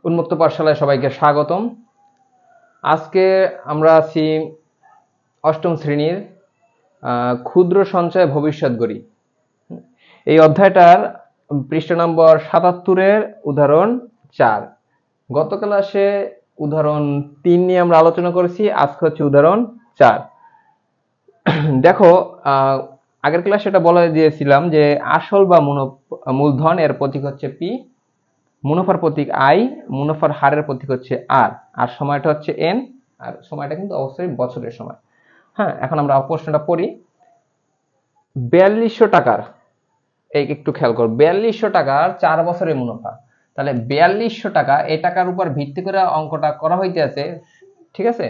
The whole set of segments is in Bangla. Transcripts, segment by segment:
উন্মুক্ত পাঠশালায় সবাইকে স্বাগতম। আজকে আমরা আছি অষ্টম শ্রেণীর ক্ষুদ্র সঞ্চয় ভবিষ্যৎ গড়ি। এই অধ্যায়টার পৃষ্ঠা নম্বর ৭৭-এর উদাহরণ ৪। গত ক্লাসে উদাহরণ ৩ নিয়ে আমরা আলোচনা করেছি, আজকে হচ্ছে উদাহরণ ৪। দেখো, আগের ক্লাসে এটা বলে দিয়েছিলাম যে আসল বা মূলধন এর প্রতীক হচ্ছে পি, মুনাফার প্রতীক আই, মুনাফার হারের প্রতীক হচ্ছে আর, আর সময়টা হচ্ছে এন, আর সময়টা কিন্তু অবশ্যই বছরের সময়। হ্যাঁ, এখন আমরা প্রশ্নটা পড়ি। ৪২০০ টাকার, এই একটু খেয়াল করো, ৪২০০ টাকার ৪ বছরের মুনাফা। তাহলে ৪২০০ টাকা, এই টাকার উপর ভিত্তি করে অঙ্কটা করা হইতে আছে, ঠিক আছে?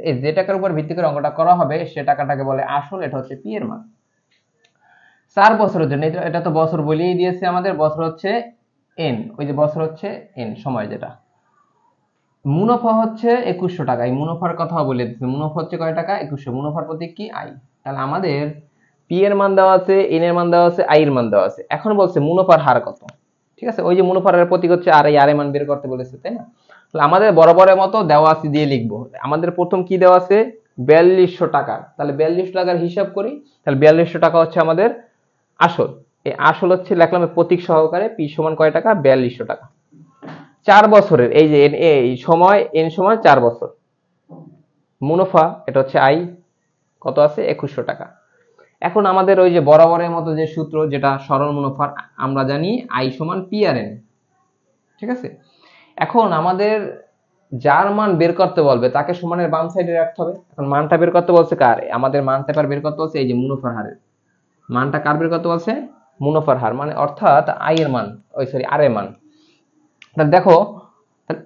এই যে টাকার উপর ভিত্তি করে অঙ্কটা করা হবে সে টাকাটাকে বলে আসল, এটা হচ্ছে পি এর মান। ৪ বছরের জন্য, এটা তো বছর বলেই দিয়েছে আমাদের, বছর হচ্ছে এন, ওই যে বছর হচ্ছে এন, সময় যেটা। মুনাফা হচ্ছে ২১০০ টাকা, এই মুনাফার কথা বলে দিচ্ছে। মুনাফা হচ্ছে কয় টাকা? ২১০০। মুনাফার প্রতীক কি? আই। তাহলে আমাদের পি এর মান দেওয়া আছে, এন এর মান দেওয়া আছে, আই এর মান দেওয়া আছে। এখন বলছে মুনাফার হার কত, ঠিক আছে? ওই যে মুনাফার হারের প্রতীক হচ্ছে আর, এই আর এর মান বের করতে বলেছে, তাই না? তাহলে আমাদের বরাবরের মতো দেওয়া আছে দিয়ে লিখবো। আমাদের প্রথম কি দেওয়া আছে? ৪২০০ টাকা। তাহলে ৪২০০ টাকার হিসাব করি। তাহলে ৪২০০ টাকা হচ্ছে আমাদের আসল। এই আসল হচ্ছে লিখলাম প্রতীক সহকারে, পি সমান কয় টাকা? ৪২০০ টাকা। ৪ বছরের, এই যে এই সময়, এন সময় ৪ বছর। মুনাফা এটা হচ্ছে আই, কত আছে? ২১০০ টাকা। এখন আমাদের ওই যে বরাবরের মতো যে সূত্র, যেটা সরল মুনাফার, আমরা জানি আই সমান পি আর এন, ঠিক আছে? এখন আমাদের যার মান বের করতে বলবে তাকে সমানের বাম সাইডে রাখতে হবে। এখন মানটা বের করতে বলছে কার? আমাদের মানটা এবার বের করতে বলছে এই যে মুনাফার হারের মানটা। কার বের করতে বলছে? মুনাফার হার, মানে অর্থাৎ আই এর মান, আর এর মান। তাহলে দেখো,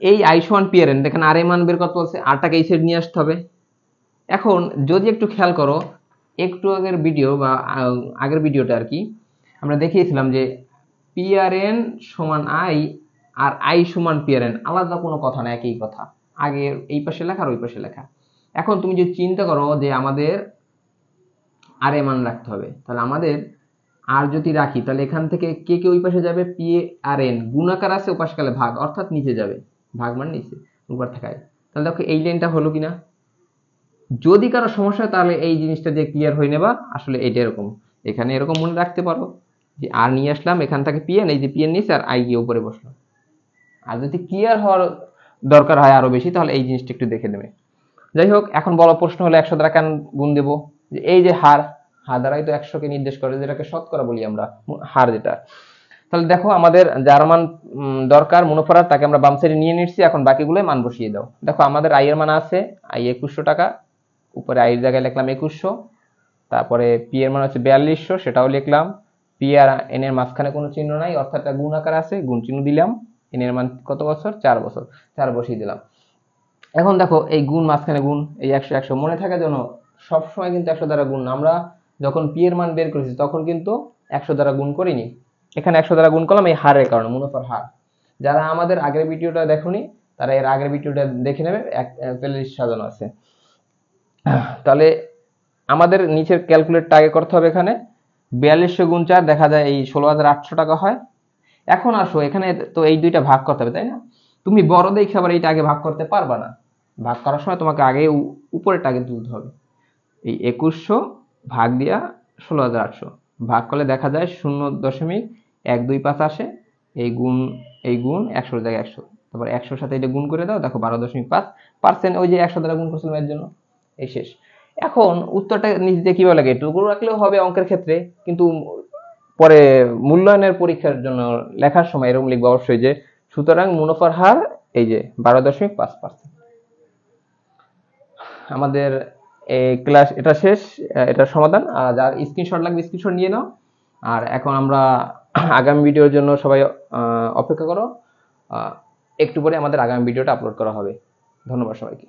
এই আই সমান পি আর এন, দেখেন আর এর মান বের করতে বলছে, আরটাকে এই সাইড নিয়ে আসতে হবে। এখন যদি একটু খেয়াল করো, একটু আগের ভিডিও বা আগের ভিডিওটা আর কি, আমরা দেখিয়েছিলাম যে পি আর এন সমান আই আর আই সমান পি আর এন, আলাদা কোনো কথা না, একই কথা। আগে এই পাশে লেখা আর ওই পাশে লেখা। এখন তুমি যদি চিন্তা করো যে আমাদের আর এ মান রাখতে হবে, তাহলে আমাদের আর যদি রাখি, তাহলে এখান থেকে কে কে ওই পাশে যাবে? পি আর এন গুণাকার আছে, ওপাশে গেলে ভাগ, অর্থাৎ নিচে যাবে। ভাগ মানে নিচে, উপর থাকায়। তাহলে দেখো এই লাইনটা হলো কিনা? যদি কারো সমস্যা হয় তাহলে এই জিনিসটা দিয়ে ক্লিয়ার হয়ে নেবা। আসলে এটা এরকম, এখানে এরকম মনে রাখতে পারো যে আর নিয়ে আসলাম, এখান থেকে পিএন, এই যে পিএন নিচে আর আই গিয়ে উপরে বসলো। আর যদি ক্লিয়ার হওয়ার দরকার হয় আরো বেশি, তাহলে এই জিনিসটা একটু দেখে নেবে। যাই হোক, এখন বড় প্রশ্ন হলো ১০০ দ্বারা কেন গুণ দেবো? যে এই যে হার, হার দ্বারাই তো ১০০কে নির্দেশ করে, যেটাকে শতকরা বলি আমরা, হার যেটা। তাহলে দেখো, আমাদের যার মান দরকার মুনাফার, তাকে আমরা বাম সাইডে নিয়ে নিচ্ছি। এখন বাকিগুলো মান বসিয়ে দাও। দেখো আমাদের আই এর মান আছে, আই ২১০০ টাকা, উপরে আই এর জায়গায় লিখলাম ২১০০, তারপরে পি এর মান হচ্ছে ৪২০০, সেটাও লিখলাম। পি আর এন এর মাঝখানে কোনো চিহ্ন নাই, অর্থাৎ গুণ আকার আছে, গুণ চিহ্ন দিলাম। এন এর মান কত বছর? ৪ বছর, ৪ বসিয়ে দিলাম। এখন দেখো এই গুণ, মাঝখানে গুণ, এই ১০০ ১০০ মনে থাকে যেন, সবসময় কিন্তু ১০০ দ্বারা গুণ। আমরা যখন পি এর মান বের করেছি তখন কিন্তু ১০০ দ্বারা গুণ করিনি, এখানে ১০০ দ্বারা গুণ করলাম এই হারের কারণে, মুনাফার হার। যারা আমাদের আগের ভিডিওটা দেখোনি তারা এর আগের ভিডিওটা দেখে নেবে, প্লেলিস্ট সাজানো আছে। তাহলে আমাদের নিচের ক্যালকুলেটটা আগে করতে হবে। এখানে ৪২০০ গুণ ৪ দেখা যায় এই ১৬৮০০ টাকা হয়। এখন আসো, এখানে তো এই দুইটা ভাগ করতে হবে, তাই না? তুমি বড় দেখে আবার এইটা আগে ভাগ করতে পারবা না। ভাগ করার সময় তোমাকে আগে উপরেরটা আগে তুলতে হবে। এই ২১০০ ভাগ দিয়া ১৬৮০০ ভাগ করলে দেখা যায় ০.১২৫ আসে। এই গুণ, এই গুণ ১০০ জায়গায় ১০০, তারপর ১০০ সাথে এটা গুণ করে দাও, দেখো ১২.৫%, ওই যে ১০০ দ্বারা গুণ করছিলাম এর জন্য, এই শেষ। এখন উত্তরটা নিচ দিয়ে কিভাবে লাগে? টুকরো রাখলেও হবে অঙ্কের ক্ষেত্রে, কিন্তু পরে মূল্যায়নের পরীক্ষার জন্য লেখার সময় এরকম লিখবো অবশ্যই যে সুতরাং মুনাফার হার এই যে ১২.৫%। আমাদের এই ক্লাস এটা শেষ, এটার সমাধান। আর যার স্ক্রিনশট লাগবে স্ক্রিনশট নিয়ে নাও। আর এখন আমরা আগামী ভিডিওর জন্য সবাই অপেক্ষা করো, একটু পরে আমাদের আগামী ভিডিওটা আপলোড করা হবে। ধন্যবাদ সবাইকে।